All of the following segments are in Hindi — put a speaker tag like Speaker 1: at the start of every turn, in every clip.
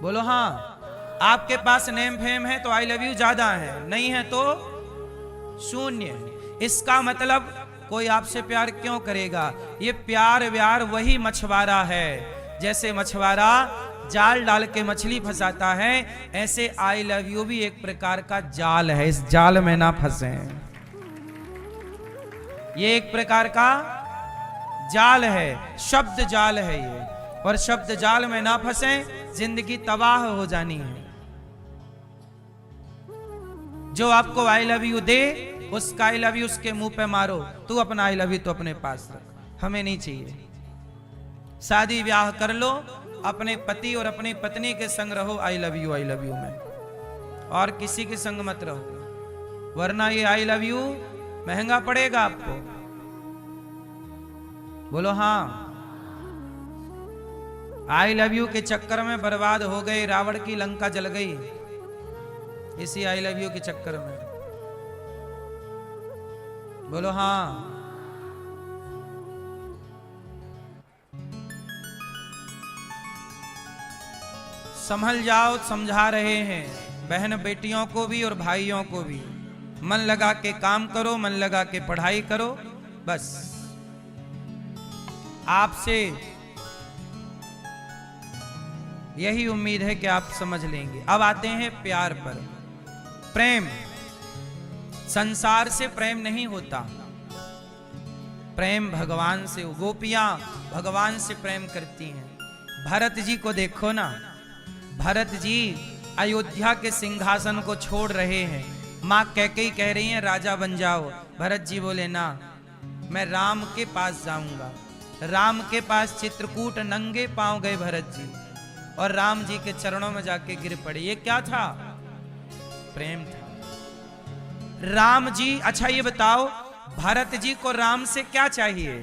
Speaker 1: बोलो हाँ। आपके पास नेम फेम है तो आई लव यू ज्यादा है, नहीं है तो शून्य। इसका मतलब कोई आपसे प्यार क्यों करेगा? ये प्यार व्यार वही मछुआरा है। जैसे मछुआरा जाल डाल के मछली फंसाता है, ऐसे आई लव यू भी एक प्रकार का जाल है। इस जाल में ना फंसे। ये एक प्रकार का जाल है, शब्द जाल है ये। और शब्द जाल में ना फंसे, जिंदगी तबाह हो जानी है। जो आपको आई लव यू दे, उसका आई लव यू उसके मुंह पे मारो। तू अपना आई लव यू तो अपने पास रख, हमें नहीं चाहिए। शादी ब्याह कर लो, अपने पति और अपनी पत्नी के संग रहो आई लव यू में, और किसी के संग मत रहो, वरना ये आई लव यू महंगा पड़ेगा आपको। बोलो हाँ। आई लव यू के चक्कर में बर्बाद हो गए, रावण की लंका जल गई इसी आई लव यू के चक्कर में। बोलो हाँ। संभल जाओ, समझा रहे हैं बहन बेटियों को भी और भाइयों को भी। मन लगा के काम करो, मन लगा के पढ़ाई करो। बस आपसे यही उम्मीद है कि आप समझ लेंगे। अब आते हैं प्यार पर। प्रेम, संसार से प्रेम नहीं होता, प्रेम भगवान से। गोपियां भगवान से प्रेम करती हैं। भरत जी को देखो ना, भरत जी अयोध्या के सिंहासन को छोड़ रहे हैं। मां कैकेयी कह रही हैं राजा बन जाओ। भरत जी बोले ना, मैं राम के पास जाऊंगा। राम के पास चित्रकूट नंगे पांव गए भरत जी, और राम जी के चरणों में जाके गिर पड़े। ये क्या था? प्रेम था। राम जी, अच्छा ये बताओ, भरत जी को राम से क्या चाहिए?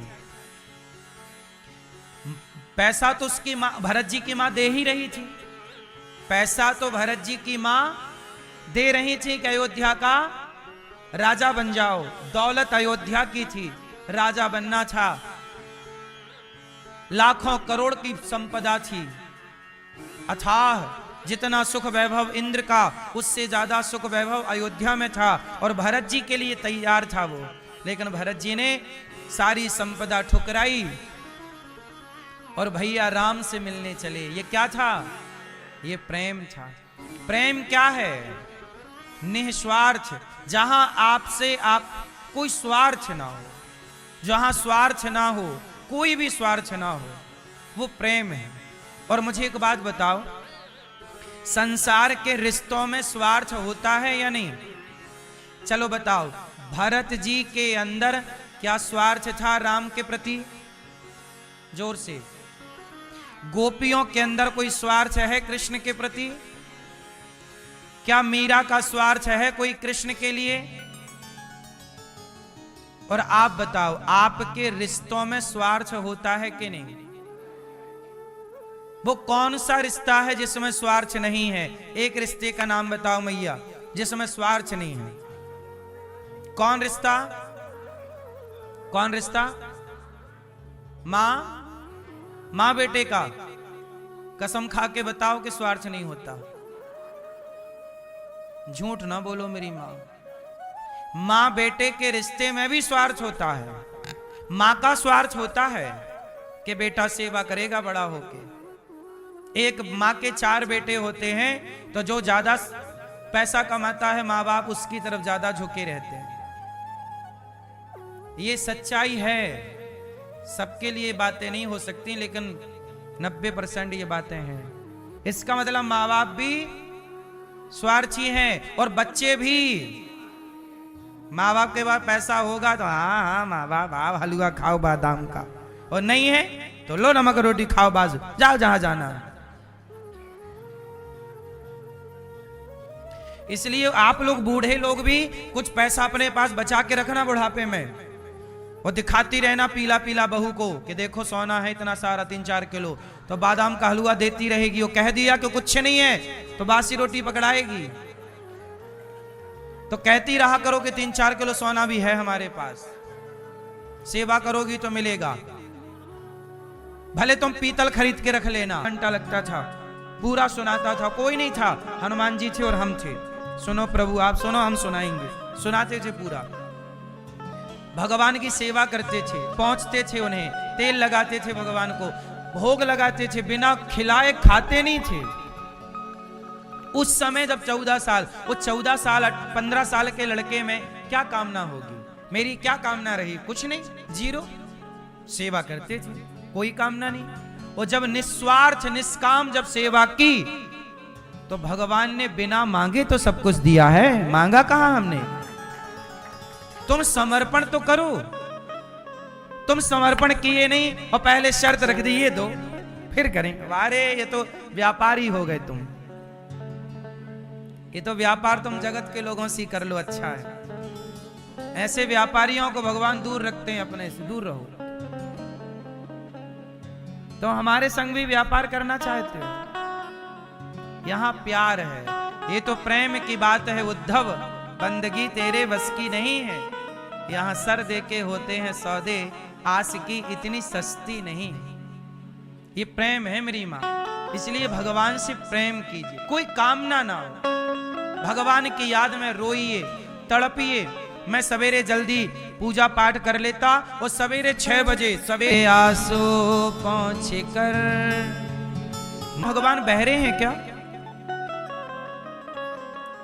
Speaker 1: पैसा तो उसकी मां, भरत जी की मां दे ही रही थी। पैसा तो भरत जी की मां दे रही थी कि अयोध्या का राजा बन जाओ। दौलत अयोध्या की थी, राजा बनना था। लाखों करोड़ की संपदा थी, अथाह। जितना सुख वैभव इंद्र का, उससे ज्यादा सुख वैभव अयोध्या में था, और भरत जी के लिए तैयार था वो। लेकिन भरत जी ने सारी संपदा ठुकराई और भैया राम से मिलने चले। ये क्या था? ये प्रेम था। प्रेम क्या है? निस्वार्थ। जहां आपसे आप कोई स्वार्थ ना हो, जहां स्वार्थ ना हो, कोई भी स्वार्थ ना हो, वो प्रेम है। और मुझे एक बात बताओ, संसार के रिश्तों में स्वार्थ होता है या नहीं? चलो बताओ, भरत जी के अंदर क्या स्वार्थ था राम के प्रति? जोर से। गोपियों के अंदर कोई स्वार्थ है कृष्ण के प्रति? क्या मीरा का स्वार्थ है कोई कृष्ण के लिए? और आप बताओ, आपके रिश्तों में स्वार्थ होता है कि नहीं? वो कौन सा रिश्ता है जिसमें स्वार्थ नहीं है? एक रिश्ते का नाम बताओ मैया जिसमें स्वार्थ नहीं है। कौन रिश्ता? कौन रिश्ता? मां बेटे का। कसम खा के बताओ कि स्वार्थ नहीं होता। झूठ ना बोलो मेरी मां बेटे के रिश्ते में भी स्वार्थ होता है। मां का स्वार्थ होता है कि बेटा सेवा करेगा बड़ा होके। एक मां के 4 बेटे होते हैं, तो जो ज्यादा पैसा कमाता है मां बाप उसकी तरफ ज्यादा झुके रहते हैं। ये सच्चाई है। सबके लिए बातें नहीं हो सकती, लेकिन 90% ये बातें हैं। इसका मतलब माँ बाप भी स्वार्थी हैं, और बच्चे भी। माँ बाप के पास पैसा होगा तो हाँ माँ बाप आप हलवा खाओ बादाम का, और नहीं है तो लो नमक रोटी खाओ बाजू, जाओ जहां जाना। इसलिए आप लोग बूढ़े लोग भी कुछ पैसा अपने पास बचा के रखना बुढ़ापे में, और दिखाती रहना पीला पीला बहू को कि देखो सोना है इतना सारा 3-4 किलो, तो बादाम का हलवा देती रहेगी। वो कह दिया कि कुछ नहीं है तो बासी रोटी पकड़ाएगी। तो कहती रहा करो कि 3-4 किलो सोना भी है हमारे पास, सेवा करोगी तो मिलेगा। भले तुम पीतल खरीद के रख लेना। घंटा लगता था पूरा सुनाता था, कोई नहीं था, हनुमान जी थे और हम थे। सुनो प्रभु, आप सुनो, हम सुनाएंगे। सुनाते थे पूरा। भगवान की सेवा करते थे, पहुंचते थे उन्हें, तेल लगाते थे भगवान को, भोग लगाते थे, बिना खिलाए खाते नहीं थे। उस समय जब 14 साल, वो 14 साल 15 साल के लड़के में क्या कामना होगी? मेरी क्या कामना रही? कुछ नहीं, जीरो। सेवा करते थे, कोई कामना नहीं। वो जब निस्वार्थ निष्काम जब सेवा की तो भगवान ने बिना मांगे तो सब कुछ दिया है। मांगा कहां हमने? तुम समर्पण तो करो। तुम समर्पण किए नहीं और पहले शर्त रख दी ये दो फिर करेंगे। अरे ये तो व्यापारी हो गए तुम। ये तो व्यापार तुम जगत के लोगों से कर लो, अच्छा है। ऐसे व्यापारियों को भगवान दूर रखते हैं, अपने से दूर रहो। तो हमारे संग भी व्यापार करना चाहते हो? यहां प्यार है, ये तो प्रेम की बात है उद्धव, बंदगी तेरे बस की नहीं है। यहां सर देके होते हैं सौदे, आस की इतनी सस्ती नहीं। ये प्रेम है मेरी मां, इसलिए भगवान से प्रेम कीजिए, कोई कामना ना हो। भगवान की याद में रोइए, तड़पिए। मैं सवेरे जल्दी पूजा पाठ कर लेता और सवेरे 6 बजे सवेरे आसो पहुंच कर। भगवान बहरे हैं क्या?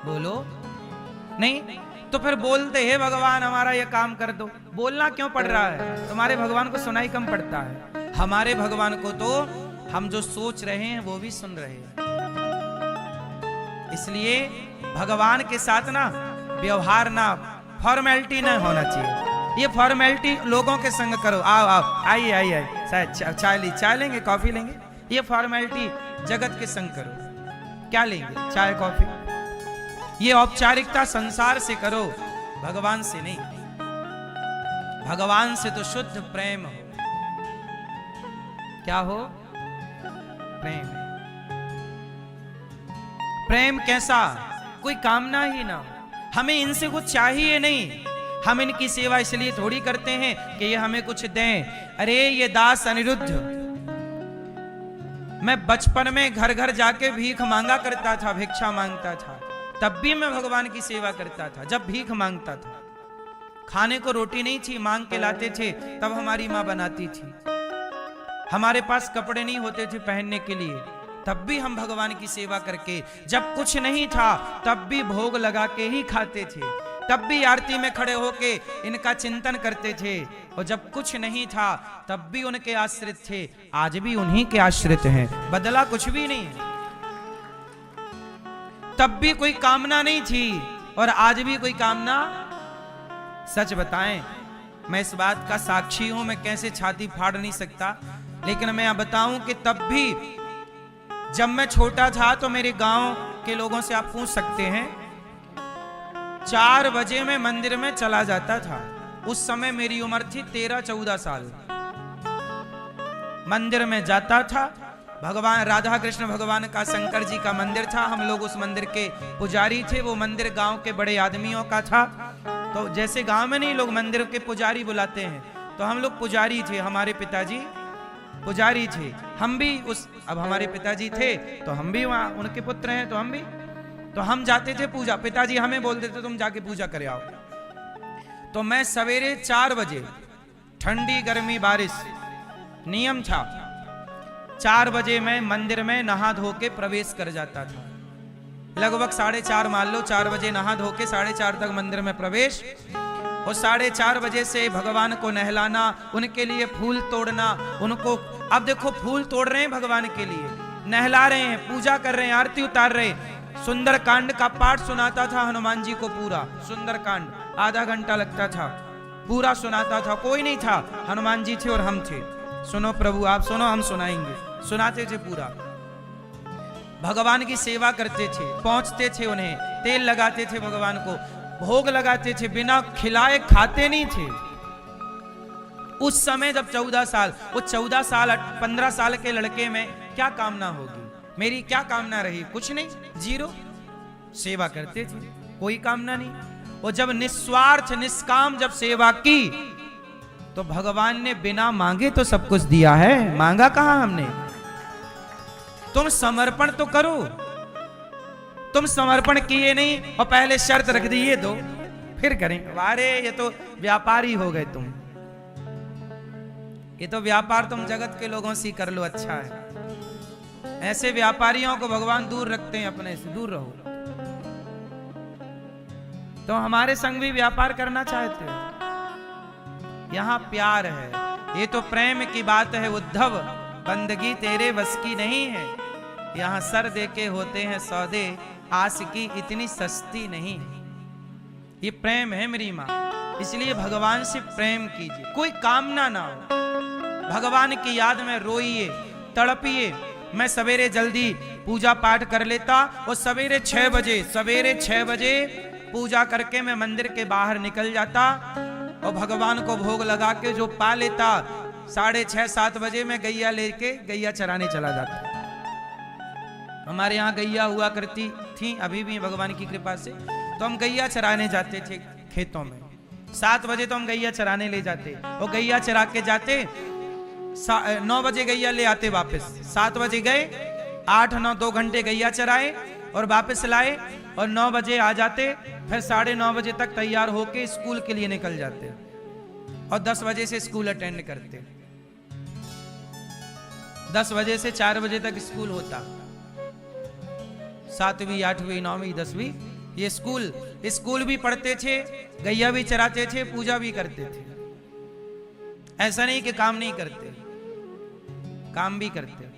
Speaker 1: बोलो नहीं तो फिर बोलते हैं भगवान हमारा ये काम कर दो। बोलना क्यों पड़ रहा है? तुम्हारे भगवान को सुनाई कम पड़ता है। हमारे भगवान को तो हम जो सोच रहे हैं वो भी सुन रहे हैं। इसलिए भगवान के साथ ना व्यवहार ना फॉर्मेलिटी ना होना चाहिए। ये फॉर्मेलिटी लोगों के संग करो। आओ आओ, आइए आइए आइए, चाय लेंगे, कॉफी लेंगे। ये फॉर्मेलिटी जगत के संग करो। क्या लेंगे? चाय कॉफी। ये औपचारिकता संसार से करो, भगवान से नहीं। भगवान से तो शुद्ध प्रेम हो। क्या हो? प्रेम। प्रेम कैसा? कोई कामना ही ना हो। हमें इनसे कुछ चाहिए नहीं। हम इनकी सेवा इसलिए थोड़ी करते हैं कि ये हमें कुछ दें। अरे ये दास अनिरुद्ध, मैं बचपन में घर घर जाके भीख मांगा करता था, भिक्षा मांगता था। तब भी मैं भगवान की सेवा करता था। जब भीख मांगता था, खाने को रोटी नहीं थी, मांग के लाते थे, तब हमारी माँ बनाती थी। हमारे पास कपड़े नहीं होते थे पहनने के लिए, तब भी हम भगवान की सेवा करके, जब कुछ नहीं था तब भी भोग लगा के ही खाते थे। तब भी आरती में खड़े होके इनका चिंतन करते थे। और जब कुछ नहीं था तब भी उनके आश्रित थे। आज भी उन्हीं के आश्रित हैं, बदला कुछ भी नहीं है। तब भी कोई कामना नहीं थी और आज भी कोई कामना। सच बताएं, मैं इस बात का साक्षी हूं, मैं कैसे छाती फाड़ नहीं सकता, लेकिन मैं बताऊं कि तब भी जब मैं छोटा था तो मेरे गांव के लोगों से आप पूछ सकते हैं, 4 बजे मैं मंदिर में चला जाता था। उस समय मेरी उम्र थी 13-14 साल। मंदिर में जाता था, भगवान राधा कृष्ण भगवान का, शंकर जी का मंदिर था। हम लोग उस मंदिर के पुजारी थे। वो मंदिर गांव के बड़े आदमियों का था। तो जैसे गांव में नहीं लोग मंदिर के पुजारी बुलाते हैं, तो हम लोग पुजारी थे। हमारे पिताजी पुजारी थे, हम भी अब हमारे पिताजी थे तो हम भी वहां उनके पुत्र हैं, तो हम भी, तो हम जाते थे पूजा। पिताजी हमें बोलते थे तुम जाके पूजा करे आओ। तो मैं सवेरे 4 बजे, ठंडी गर्मी बारिश, नियम था, 4 बजे मैं मंदिर में नहा धो के प्रवेश कर जाता था। लगभग 4:30 मान लो, 4 बजे नहा धो के 4:30 तक मंदिर में प्रवेश। और 4:30 बजे से भगवान को नहलाना, उनके लिए फूल तोड़ना, उनको, अब देखो फूल तोड़ रहे हैं भगवान के लिए, नहला रहे हैं, पूजा कर रहे हैं, आरती उतार रहे हैं। सुंदर कांड का पाठ सुनाता था हनुमान जी को, पूरा सुंदर कांड आधा घंटा लगता था, पूरा सुनाता था। कोई नहीं था, हनुमान जी थे और हम थे। सुनो प्रभु, आप सुनो, हम सुनाएंगे। सुनाते थे पूरा। भगवान की सेवा करते थे, पहुंचते थे उन्हें, तेल लगाते थे भगवान को, भोग लगाते थे, बिना खिलाए खाते नहीं थे। उस समय जब 14 साल, वो 14 साल 15 साल के लड़के में क्या कामना होगी? मेरी क्या कामना रही? कुछ नहीं, जीरो। सेवा करते थे, कोई कामना नहीं। और जब निस्वार्थ निष्काम जब सेवा की तो भगवान ने बिना मांगे तो सब कुछ दिया है। मांगा कहां हमने? तुम समर्पण तो करो। तुम समर्पण किए नहीं और पहले शर्त रख दी ये दो फिर करेंगे। अरे ये तो व्यापारी हो गए तुम, ये तो व्यापार तुम जगत के लोगों से कर लो, अच्छा है। ऐसे व्यापारियों को भगवान दूर रखते हैं, अपने से दूर रहो। तो हमारे संग भी व्यापार करना चाहते हो? यहां प्यार है, ये तो प्रेम की बात है उद्धव, बंदगी तेरे बस की नहीं है। यहां सर देके होते हैं सौदे, आस की इतनी सस्ती नहीं। ये प्रेम है मेरी मां, इसलिए भगवान से प्रेम कीजिए, कोई कामना ना हो। भगवान की याद में रोइए, तड़पिए। मैं सवेरे जल्दी पूजा पाठ कर लेता और सवेरे 6 बजे पूजा करके मैं मंदिर के बाहर निकल जाता और भगवान को भोग लगा के जो पा लेता, 6:30-7 बजे मैं गैया लेके गैया चराने चला जाता। हमारे यहाँ गैया हुआ करती थी, अभी भी भगवान की कृपा से, तो हम गैया चराने जाते थे खेतों में। 7 बजे तो हम गैया चराने ले जाते और गैया चरा के जाते 9 बजे गैया ले आते वापस। 7 बजे गए, 8-9 2 घंटे गैया चराए और वापस लाए और 9 बजे आ जाते। फिर 9:30 बजे तक तैयार होके स्कूल के लिए निकल जाते और 10 बजे से स्कूल अटेंड करते। 10 बजे से 4 बजे तक स्कूल होता। 7वीं 8वीं 9वीं 10वीं ये स्कूल भी पढ़ते थे, गैया भी चराते थे, पूजा भी करते थे। ऐसा नहीं कि काम नहीं करते, काम भी करते।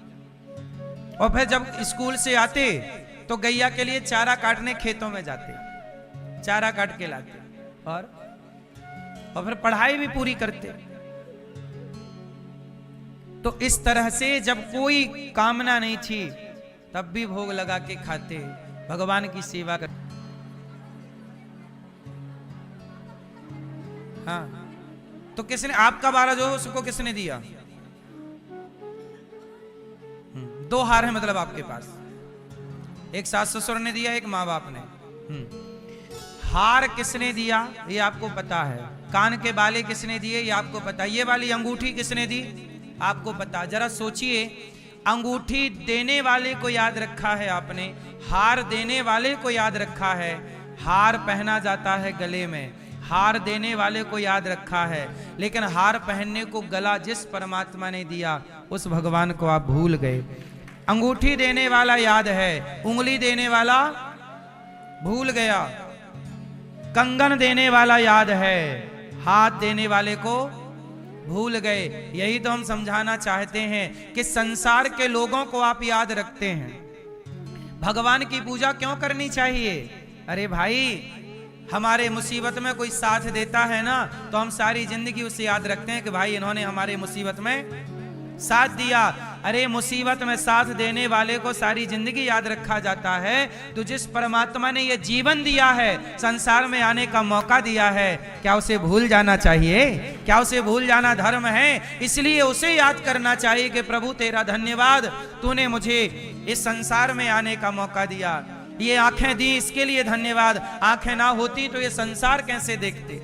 Speaker 1: और फिर जब स्कूल से आते तो गैया के लिए चारा काटने खेतों में जाते, चारा काट के लाते और फिर पढ़ाई भी पूरी करते। तो इस तरह से जब कोई कामना नहीं थी तब भी भोग लगा के खाते, भगवान की सेवा करते। हाँ, तो किसने आपका 12 जो उसको किसने दिया? 2 हार है मतलब आपके पास, एक सास ससुर ने दिया, एक माँ बाप ने। हार किसने दिया ये आपको पता है, कान के बाले किसने दिए ये आपको पता, ये वाली अंगूठी किसने दी आपको पता। जरा सोचिए, अंगूठी देने वाले को याद रखा है आपने, हार देने वाले को याद रखा है। हार पहना जाता है गले में, हार देने वाले को याद रखा है, लेकिन हार पहनने को गला जिस परमात्मा ने दिया उस भगवान को आप भूल गए। अंगूठी देने वाला याद है, उंगली देने वाला भूल गया। कंगन देने वाला याद है, हाथ देने वाले को भूल गए। यही तो हम समझाना चाहते हैं कि संसार के लोगों को आप याद रखते हैं। भगवान की पूजा क्यों करनी चाहिए? अरे भाई, हमारे मुसीबत में कोई साथ देता है ना, तो हम सारी जिंदगी उसे याद रखते हैं कि भाई इन्होंने हमारे मुसीबत में साथ दिया। अरे मुसीबत में साथ देने वाले को सारी जिंदगी याद रखा जाता है। तो जिस परमात्मा ने ये जीवन दिया है, संसार में आने का मौका दिया है, क्या उसे भूल जाना चाहिए? क्या उसे भूल जाना धर्म है? इसलिए उसे याद करना चाहिए कि प्रभु तेरा धन्यवाद, तूने मुझे इस संसार में आने का मौका दिया, ये आंखें दी इसके लिए धन्यवाद। आंखें ना होती तो ये संसार कैसे देखते।